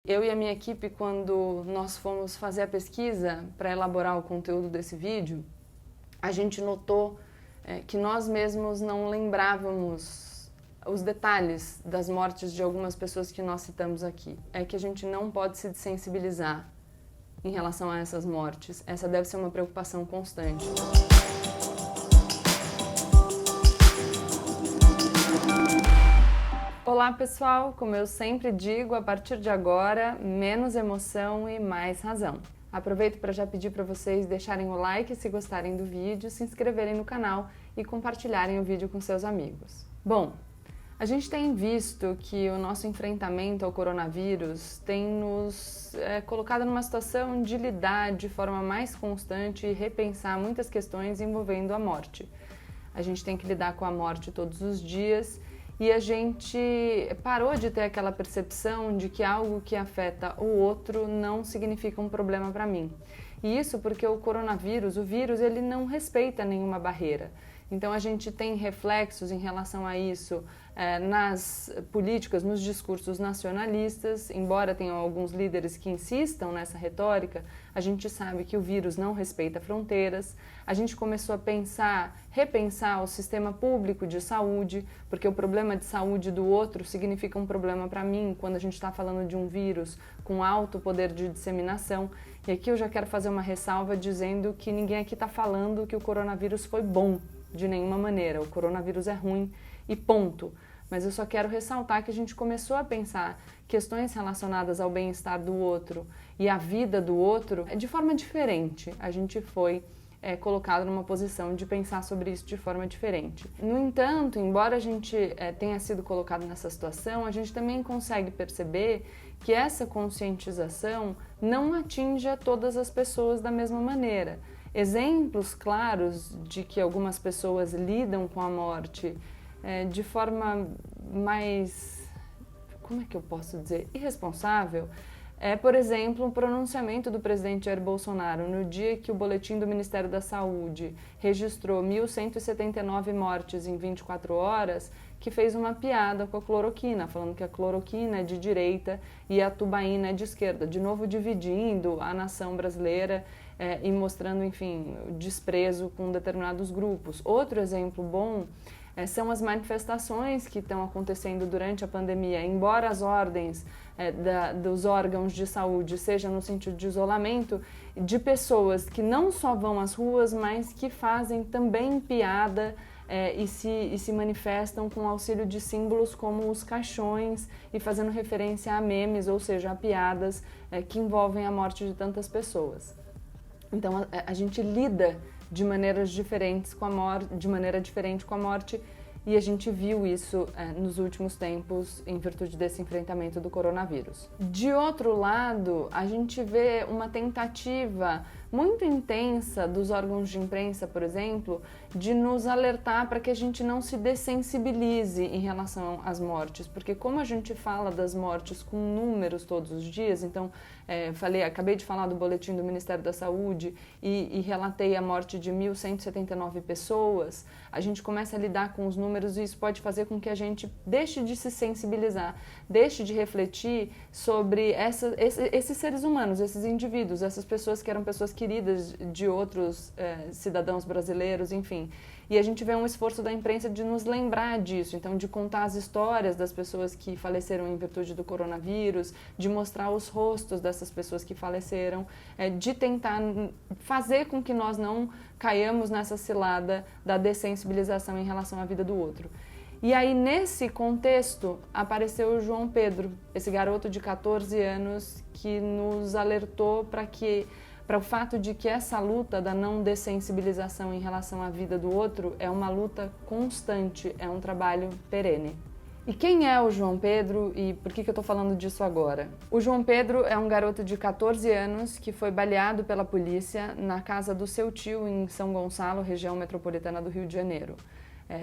Eu e a minha equipe, quando nós fomos fazer a pesquisa para elaborar o conteúdo desse vídeo, a gente notou que nós mesmos não lembrávamos os detalhes das mortes de algumas pessoas que nós citamos aqui. É que a gente não pode se desensibilizar em relação a essas mortes. Essa deve ser uma preocupação constante. Olá pessoal, como eu sempre digo, a partir de agora, menos emoção e mais razão. Aproveito para já pedir para vocês deixarem o like se gostarem do vídeo, se inscreverem no canal e compartilharem o vídeo com seus amigos. Bom, a gente tem visto que o nosso enfrentamento ao coronavírus tem nos colocado numa situação de lidar de forma mais constante e repensar muitas questões envolvendo a morte. A gente tem que lidar com a morte todos os dias e a gente parou de ter aquela percepção de que algo que afeta o outro não significa um problema para mim. E isso porque o coronavírus, o vírus, ele não respeita nenhuma barreira. Então a gente tem reflexos em relação a isso nas políticas, nos discursos nacionalistas, embora tenham alguns líderes que insistam nessa retórica, a gente sabe que o vírus não respeita fronteiras. A gente começou a repensar o sistema público de saúde, porque o problema de saúde do outro significa um problema para mim, quando a gente está falando de um vírus com alto poder de disseminação. E aqui eu já quero fazer uma ressalva dizendo que ninguém aqui está falando que o coronavírus foi bom, de nenhuma maneira. O coronavírus é ruim e ponto. Mas eu só quero ressaltar que a gente começou a pensar questões relacionadas ao bem-estar do outro e à vida do outro de forma diferente. A gente foi colocado numa posição de pensar sobre isso de forma diferente. No entanto, embora a gente tenha sido colocado nessa situação, a gente também consegue perceber que essa conscientização não atinge todas as pessoas da mesma maneira. Exemplos claros de que algumas pessoas lidam com a morte de forma mais, como é que eu posso dizer, irresponsável, por exemplo, um pronunciamento do presidente Jair Bolsonaro no dia que o boletim do Ministério da Saúde registrou 1.179 mortes em 24 horas, que fez uma piada com a cloroquina, falando que a cloroquina é de direita e a tubaína é de esquerda, de novo dividindo a nação brasileira e mostrando, enfim, desprezo com determinados grupos. Outro exemplo bom são as manifestações que estão acontecendo durante a pandemia. Embora as ordens dos órgãos de saúde sejam no sentido de isolamento, de pessoas que não só vão às ruas, mas que fazem também piada e se manifestam com auxílio de símbolos como os caixões e fazendo referência a memes, ou seja, a piadas que envolvem a morte de tantas pessoas. Então a gente lida de maneiras diferentes com a morte, de maneira diferente com a morte, e a gente viu isso nos últimos tempos em virtude desse enfrentamento do coronavírus. De outro lado, a gente vê uma tentativa muito intensa dos órgãos de imprensa, por exemplo, de nos alertar para que a gente não se dessensibilize em relação às mortes, porque como a gente fala das mortes com números todos os dias, então acabei de falar do boletim do Ministério da Saúde e relatei a morte de 1.179 pessoas, a gente começa a lidar com os números e isso pode fazer com que a gente deixe de se sensibilizar, deixe de refletir sobre esses seres humanos, esses indivíduos, essas pessoas que eram pessoas queridas de outros cidadãos brasileiros, enfim. E a gente vê um esforço da imprensa de nos lembrar disso, então de contar as histórias das pessoas que faleceram em virtude do coronavírus, de mostrar os rostos dessas pessoas que faleceram, de tentar fazer com que nós não caiamos nessa cilada da dessensibilização em relação à vida do outro. E aí, nesse contexto, apareceu o João Pedro, esse garoto de 14 anos que nos alertou para o fato de que essa luta da não dessensibilização em relação à vida do outro é uma luta constante, é um trabalho perene. E quem é o João Pedro e por que eu estou falando disso agora? O João Pedro é um garoto de 14 anos que foi baleado pela polícia na casa do seu tio em São Gonçalo, região metropolitana do Rio de Janeiro.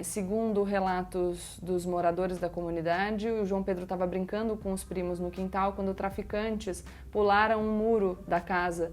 Segundo relatos dos moradores da comunidade, o João Pedro estava brincando com os primos no quintal quando traficantes pularam um muro da casa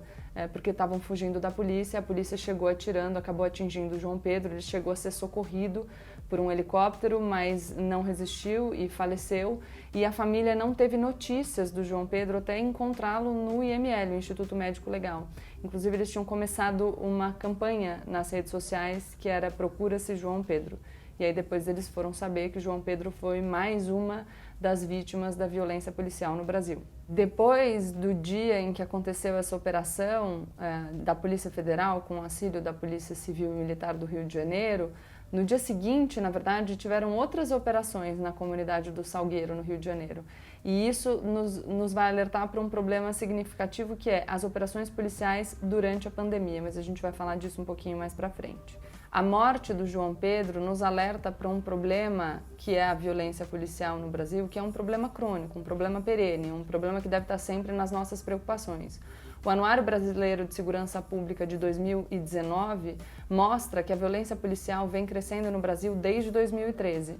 porque estavam fugindo da polícia. A polícia chegou atirando, acabou atingindo o João Pedro, ele chegou a ser socorrido por um helicóptero, mas não resistiu e faleceu. E a família não teve notícias do João Pedro até encontrá-lo no IML, o Instituto Médico Legal. Inclusive, eles tinham começado uma campanha nas redes sociais que era Procura-se João Pedro. E aí depois eles foram saber que o João Pedro foi mais uma das vítimas da violência policial no Brasil. Depois do dia em que aconteceu essa operação da Polícia Federal, com o auxílio da Polícia Civil e Militar do Rio de Janeiro, no dia seguinte, na verdade, tiveram outras operações na comunidade do Salgueiro, no Rio de Janeiro. E isso nos vai alertar para um problema significativo, que é as operações policiais durante a pandemia, mas a gente vai falar disso um pouquinho mais para frente. A morte do João Pedro nos alerta para um problema que é a violência policial no Brasil, que é um problema crônico, um problema perene, um problema que deve estar sempre nas nossas preocupações. O Anuário Brasileiro de Segurança Pública de 2019 mostra que a violência policial vem crescendo no Brasil desde 2013.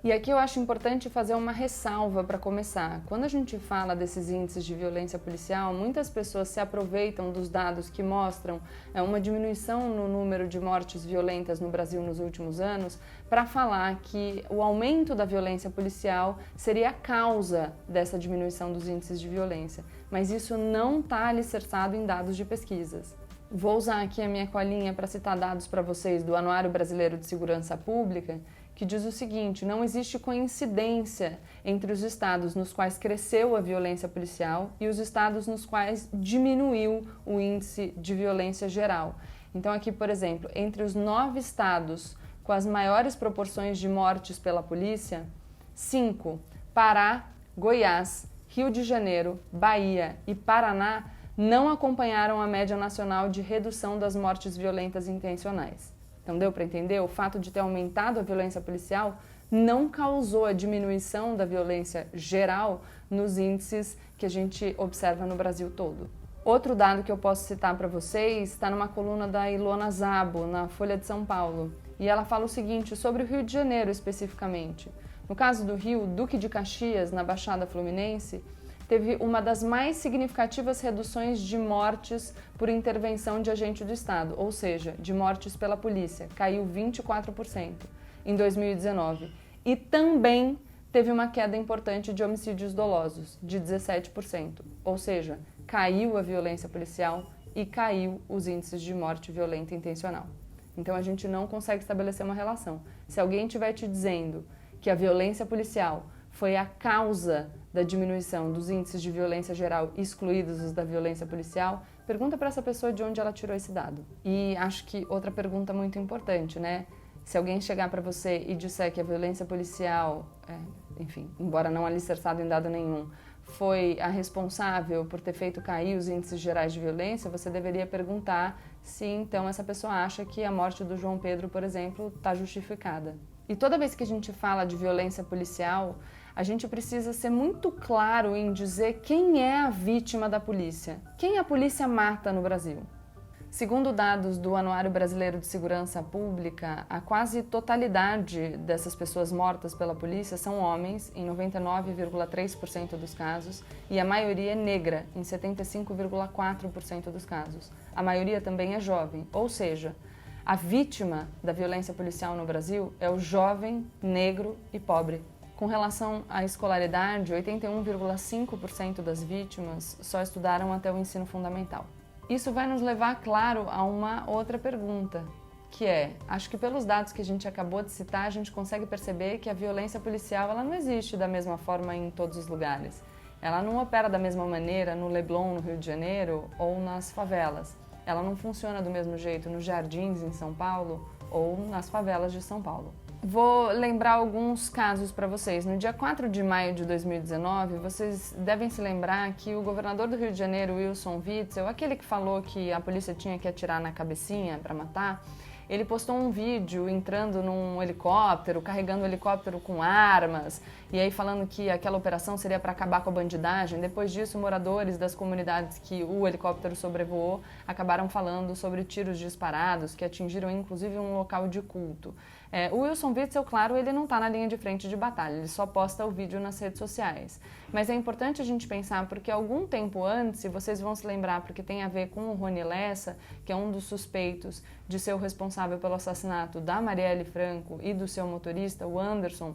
E aqui eu acho importante fazer uma ressalva para começar. Quando a gente fala desses índices de violência policial, muitas pessoas se aproveitam dos dados que mostram uma diminuição no número de mortes violentas no Brasil nos últimos anos para falar que o aumento da violência policial seria a causa dessa diminuição dos índices de violência. Mas isso não está alicerçado em dados de pesquisas. Vou usar aqui a minha colinha para citar dados para vocês do Anuário Brasileiro de Segurança Pública, que diz o seguinte: não existe coincidência entre os estados nos quais cresceu a violência policial e os estados nos quais diminuiu o índice de violência geral. Então aqui, por exemplo, entre os 9 estados com as maiores proporções de mortes pela polícia, 5, Pará, Goiás, Rio de Janeiro, Bahia e Paraná, não acompanharam a média nacional de redução das mortes violentas intencionais. Então deu para entender? O fato de ter aumentado a violência policial não causou a diminuição da violência geral nos índices que a gente observa no Brasil todo. Outro dado que eu posso citar para vocês está numa coluna da Ilona Szabo, na Folha de São Paulo. E ela fala o seguinte sobre o Rio de Janeiro especificamente. No caso do Rio, Duque de Caxias, na Baixada Fluminense, teve uma das mais significativas reduções de mortes por intervenção de agente do Estado, ou seja, de mortes pela polícia, caiu 24% em 2019. E também teve uma queda importante de homicídios dolosos, de 17%, ou seja, caiu a violência policial e caiu os índices de morte violenta intencional. Então a gente não consegue estabelecer uma relação. Se alguém estiver te dizendo que a violência policial foi a causa da diminuição dos índices de violência geral, excluídos os da violência policial, pergunta para essa pessoa de onde ela tirou esse dado. E acho que outra pergunta muito importante, né? Se alguém chegar para você e disser que a violência policial, enfim, embora não alicerçado em dado nenhum, foi a responsável por ter feito cair os índices gerais de violência, você deveria perguntar se então essa pessoa acha que a morte do João Pedro, por exemplo, está justificada. E toda vez que a gente fala de violência policial, a gente precisa ser muito claro em dizer quem é a vítima da polícia, quem a polícia mata no Brasil. Segundo dados do Anuário Brasileiro de Segurança Pública, a quase totalidade dessas pessoas mortas pela polícia são homens, em 99,3% dos casos, e a maioria é negra, em 75,4% dos casos. A maioria também é jovem, ou seja, a vítima da violência policial no Brasil é o jovem, negro e pobre. Com relação à escolaridade, 81,5% das vítimas só estudaram até o ensino fundamental. Isso vai nos levar, claro, a uma outra pergunta, que é, acho que pelos dados que a gente acabou de citar, a gente consegue perceber que a violência policial ela não existe da mesma forma em todos os lugares. Ela não opera da mesma maneira no Leblon, no Rio de Janeiro, ou nas favelas. Ela não funciona do mesmo jeito nos Jardins, em São Paulo, ou nas favelas de São Paulo. Vou lembrar alguns casos para vocês. No dia 4 de maio de 2019, vocês devem se lembrar que o governador do Rio de Janeiro, Wilson Witzel, aquele que falou que a polícia tinha que atirar na cabecinha para matar, ele postou um vídeo entrando num helicóptero, carregando o helicóptero com armas, e aí falando que aquela operação seria para acabar com a bandidagem. Depois disso, moradores das comunidades que o helicóptero sobrevoou acabaram falando sobre tiros disparados que atingiram inclusive um local de culto. O Wilson Witzel, claro, ele não está na linha de frente de batalha, ele só posta o vídeo nas redes sociais. Mas é importante a gente pensar, porque algum tempo antes, se vocês vão se lembrar, porque tem a ver com o Rony Lessa, que é um dos suspeitos de ser o responsável pelo assassinato da Marielle Franco e do seu motorista, o Anderson,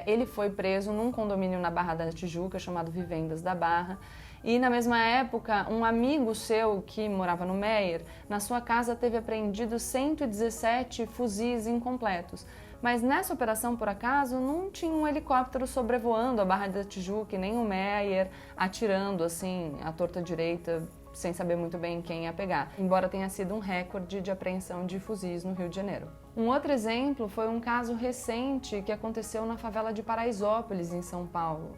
ele foi preso num condomínio na Barra da Tijuca, chamado Vivendas da Barra, e na mesma época, um amigo seu que morava no Meier, na sua casa teve apreendido 117 fuzis incompletos. Mas nessa operação, por acaso, não tinha um helicóptero sobrevoando a Barra da Tijuca e nem o Meier atirando assim, à torta direita, sem saber muito bem quem ia pegar, embora tenha sido um recorde de apreensão de fuzis no Rio de Janeiro. Um outro exemplo foi um caso recente que aconteceu na favela de Paraisópolis, em São Paulo.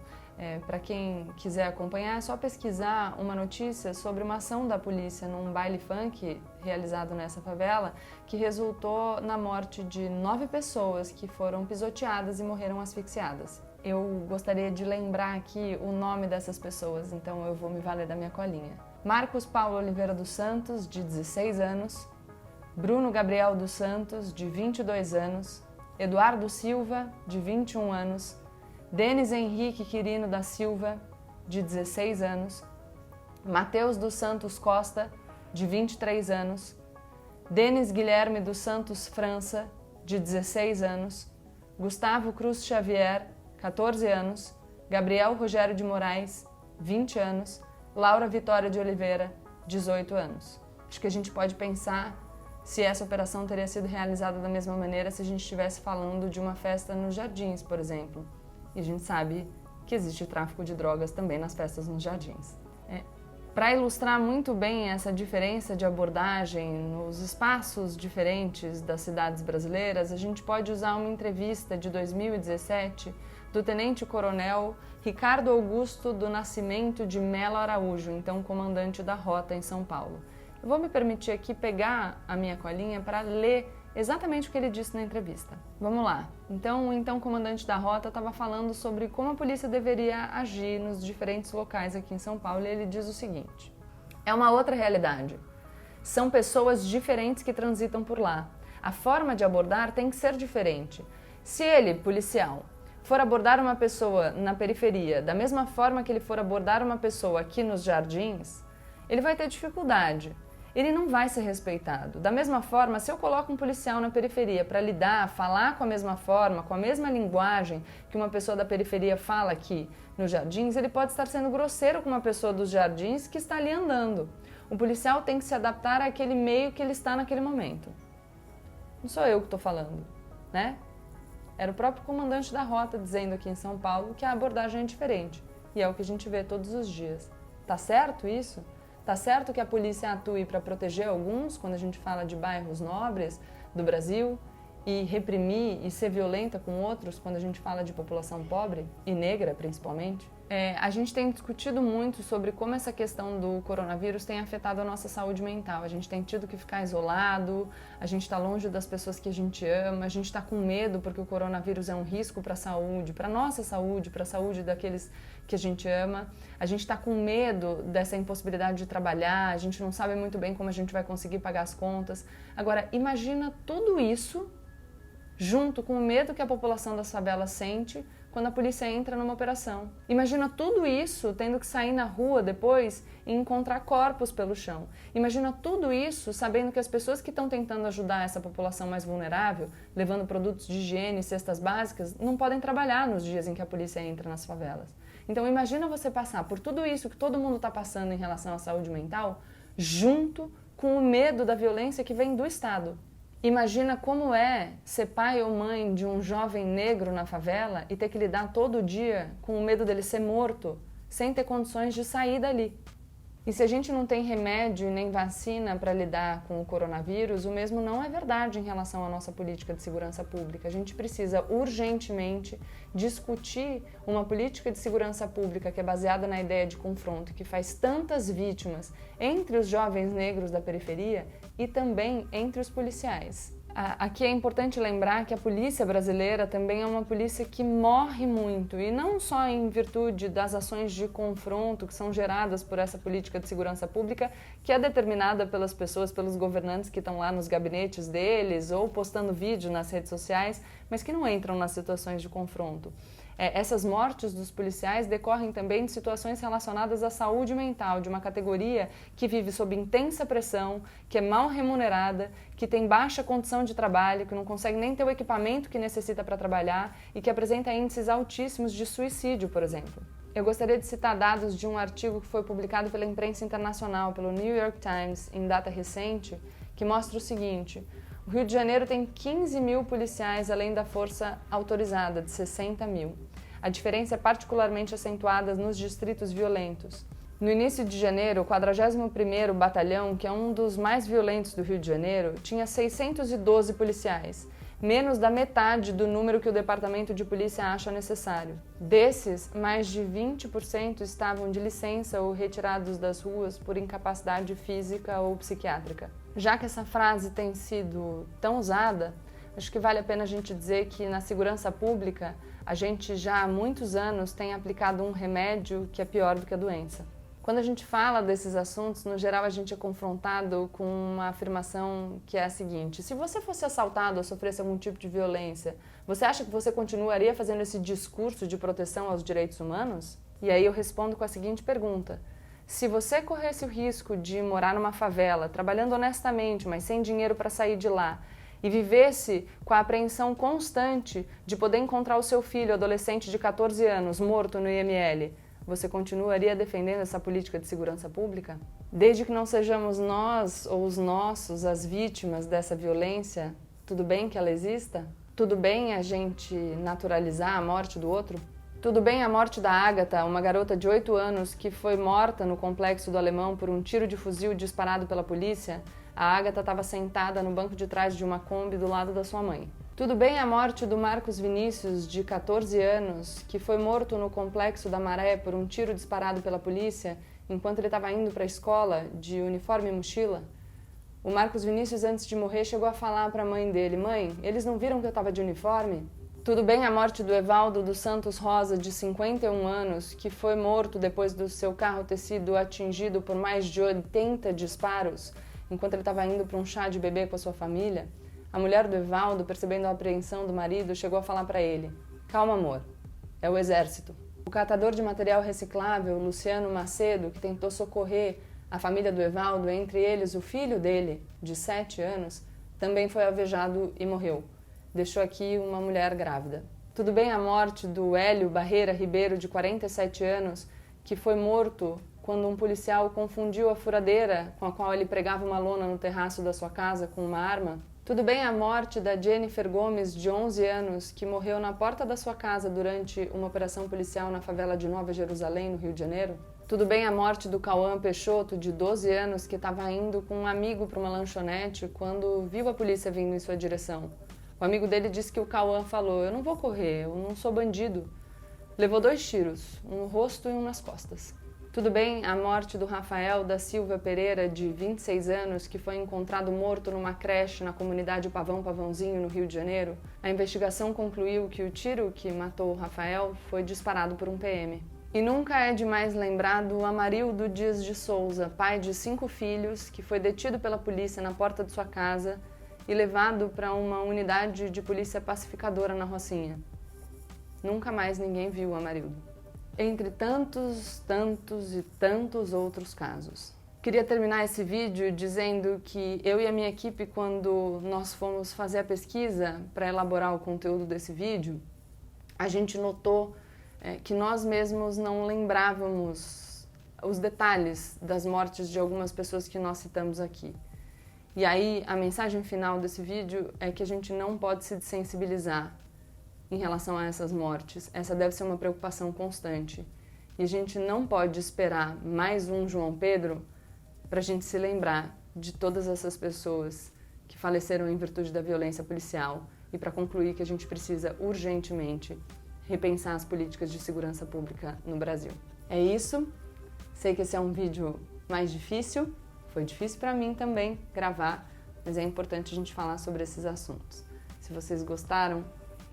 Para quem quiser acompanhar, é só pesquisar uma notícia sobre uma ação da polícia num baile funk realizado nessa favela, que resultou na morte de 9 pessoas que foram pisoteadas e morreram asfixiadas. Eu gostaria de lembrar aqui o nome dessas pessoas, então eu vou me valer da minha colinha. Marcos Paulo Oliveira dos Santos, de 16 anos, Bruno Gabriel dos Santos, de 22 anos, Eduardo Silva, de 21 anos, Denis Henrique Quirino da Silva, de 16 anos, Matheus dos Santos Costa, de 23 anos, Denis Guilherme dos Santos França, de 16 anos, Gustavo Cruz Xavier, 14 anos, Gabriel Rogério de Moraes, 20 anos, Laura Vitória de Oliveira, 18 anos. Acho que a gente pode pensar se essa operação teria sido realizada da mesma maneira se a gente estivesse falando de uma festa nos Jardins, por exemplo. E a gente sabe que existe tráfico de drogas também nas festas nos Jardins. Para ilustrar muito bem essa diferença de abordagem nos espaços diferentes das cidades brasileiras, a gente pode usar uma entrevista de 2017 do tenente-coronel Ricardo Augusto do Nascimento de Mello Araújo, então comandante da Rota em São Paulo. Eu vou me permitir aqui pegar a minha colinha para ler exatamente o que ele disse na entrevista. Vamos lá. Então, o então comandante da Rota estava falando sobre como a polícia deveria agir nos diferentes locais aqui em São Paulo, e ele diz o seguinte: é uma outra realidade. São pessoas diferentes que transitam por lá. A forma de abordar tem que ser diferente. Se ele, policial, for abordar uma pessoa na periferia da mesma forma que ele for abordar uma pessoa aqui nos Jardins, ele vai ter dificuldade. Ele não vai ser respeitado. Da mesma forma, se eu coloco um policial na periferia para lidar, falar com a mesma forma, com a mesma linguagem que uma pessoa da periferia fala aqui nos Jardins, ele pode estar sendo grosseiro com uma pessoa dos Jardins que está ali andando. O policial tem que se adaptar àquele meio que ele está naquele momento. Não sou eu que estou falando, né? Era o próprio comandante da Rota dizendo aqui em São Paulo que a abordagem é diferente. E é o que a gente vê todos os dias. Tá certo isso? Tá certo que a polícia atue para proteger alguns, quando a gente fala de bairros nobres do Brasil, e reprimir e ser violenta com outros, quando a gente fala de população pobre e negra, principalmente? A gente tem discutido muito sobre como essa questão do coronavírus tem afetado a nossa saúde mental. A gente tem tido que ficar isolado, a gente está longe das pessoas que a gente ama, a gente está com medo porque o coronavírus é um risco para a saúde, para a nossa saúde, para a saúde daqueles que a gente ama. A gente está com medo dessa impossibilidade de trabalhar, a gente não sabe muito bem como a gente vai conseguir pagar as contas. Agora, imagina tudo isso junto com o medo que a população das favelas sente quando a polícia entra numa operação. Imagina tudo isso tendo que sair na rua depois e encontrar corpos pelo chão. Imagina tudo isso sabendo que as pessoas que estão tentando ajudar essa população mais vulnerável, levando produtos de higiene e cestas básicas, não podem trabalhar nos dias em que a polícia entra nas favelas. Então imagina você passar por tudo isso que todo mundo está passando em relação à saúde mental, junto com o medo da violência que vem do Estado. Imagina como é ser pai ou mãe de um jovem negro na favela e ter que lidar todo dia com o medo dele ser morto, sem ter condições de sair dali. E se a gente não tem remédio nem vacina para lidar com o coronavírus, o mesmo não é verdade em relação à nossa política de segurança pública. A gente precisa urgentemente discutir uma política de segurança pública que é baseada na ideia de confronto, que faz tantas vítimas entre os jovens negros da periferia e também entre os policiais. Aqui é importante lembrar que a polícia brasileira também é uma polícia que morre muito, e não só em virtude das ações de confronto que são geradas por essa política de segurança pública, que é determinada pelas pessoas, pelos governantes que estão lá nos gabinetes deles ou postando vídeo nas redes sociais, mas que não entram nas situações de confronto. Essas mortes dos policiais decorrem também de situações relacionadas à saúde mental, de uma categoria que vive sob intensa pressão, que é mal remunerada, que tem baixa condição de trabalho, que não consegue nem ter o equipamento que necessita para trabalhar e que apresenta índices altíssimos de suicídio, por exemplo. Eu gostaria de citar dados de um artigo que foi publicado pela imprensa internacional, pelo New York Times, em data recente, que mostra o seguinte: o Rio de Janeiro tem 15 mil policiais, além da força autorizada, de 60 mil. A diferença é particularmente acentuada nos distritos violentos. No início de janeiro, o 41º Batalhão, que é um dos mais violentos do Rio de Janeiro, tinha 612 policiais, menos da metade do número que o Departamento de Polícia acha necessário. Desses, mais de 20% estavam de licença ou retirados das ruas por incapacidade física ou psiquiátrica. Já que essa frase tem sido tão usada, acho que vale a pena a gente dizer que na segurança pública a gente já há muitos anos tem aplicado um remédio que é pior do que a doença. Quando a gente fala desses assuntos, no geral a gente é confrontado com uma afirmação que é a seguinte: se você fosse assaltado ou sofresse algum tipo de violência, você acha que você continuaria fazendo esse discurso de proteção aos direitos humanos? E aí eu respondo com a seguinte pergunta: se você corresse o risco de morar numa favela, trabalhando honestamente, mas sem dinheiro para sair de lá, e vivesse com a apreensão constante de poder encontrar o seu filho adolescente de 14 anos morto no IML, você continuaria defendendo essa política de segurança pública? Desde que não sejamos nós ou os nossos as vítimas dessa violência, tudo bem que ela exista? Tudo bem a gente naturalizar a morte do outro? Tudo bem a morte da Ágata, uma garota de 8 anos que foi morta no Complexo do Alemão por um tiro de fuzil disparado pela polícia? A Ágata estava sentada no banco de trás de uma Kombi do lado da sua mãe. Tudo bem a morte do Marcos Vinícius, de 14 anos, que foi morto no Complexo da Maré por um tiro disparado pela polícia enquanto ele estava indo para a escola, de uniforme e mochila? O Marcos Vinícius, antes de morrer, chegou a falar para a mãe dele: mãe, eles não viram que eu estava de uniforme? Tudo bem a morte do Evaldo dos Santos Rosa, de 51 anos, que foi morto depois do seu carro ter sido atingido por mais de 80 disparos, enquanto ele estava indo para um chá de bebê com a sua família? A mulher do Evaldo, percebendo a apreensão do marido, chegou a falar para ele: calma, amor, é o exército. O catador de material reciclável, Luciano Macedo, que tentou socorrer a família do Evaldo, entre eles o filho dele, de 7 anos, também foi alvejado e morreu. Deixou aqui uma mulher grávida. Tudo bem a morte do Hélio Barreira Ribeiro, de 47 anos, que foi morto quando um policial confundiu a furadeira com a qual ele pregava uma lona no terraço da sua casa com uma arma? Tudo bem a morte da Jennifer Gomes, de 11 anos, que morreu na porta da sua casa durante uma operação policial na favela de Nova Jerusalém, no Rio de Janeiro? Tudo bem a morte do Cauã Peixoto, de 12 anos, que estava indo com um amigo para uma lanchonete quando viu a polícia vindo em sua direção? O amigo dele disse que o Cauã falou: eu não vou correr, eu não sou bandido. Levou 2 tiros, um no rosto e um nas costas. Tudo bem a morte do Rafael da Silva Pereira, de 26 anos, que foi encontrado morto numa creche na comunidade Pavão Pavãozinho, no Rio de Janeiro? A investigação concluiu que o tiro que matou o Rafael foi disparado por um PM. E nunca é demais lembrar do Amarildo Dias de Souza, pai de 5 filhos, que foi detido pela polícia na porta de sua casa e levado para uma unidade de polícia pacificadora na Rocinha. Nunca mais ninguém viu o Amarildo. Entre tantos e tantos outros casos. Queria terminar esse vídeo dizendo que eu e a minha equipe, quando nós fomos fazer a pesquisa para elaborar o conteúdo desse vídeo, a gente notou que nós mesmos não lembrávamos os detalhes das mortes de algumas pessoas que nós citamos aqui. E aí, a mensagem final desse vídeo é que a gente não pode se desensibilizar em relação a essas mortes. Essa deve ser uma preocupação constante. E a gente não pode esperar mais um João Pedro para a gente se lembrar de todas essas pessoas que faleceram em virtude da violência policial e para concluir que a gente precisa urgentemente repensar as políticas de segurança pública no Brasil. É isso. Sei que esse é um vídeo mais difícil. Foi difícil para mim também gravar, mas é importante a gente falar sobre esses assuntos. Se vocês gostaram,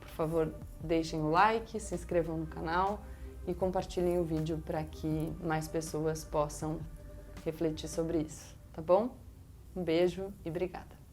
por favor, deixem o like, se inscrevam no canal e compartilhem o vídeo para que mais pessoas possam refletir sobre isso, tá bom? Um beijo e obrigada!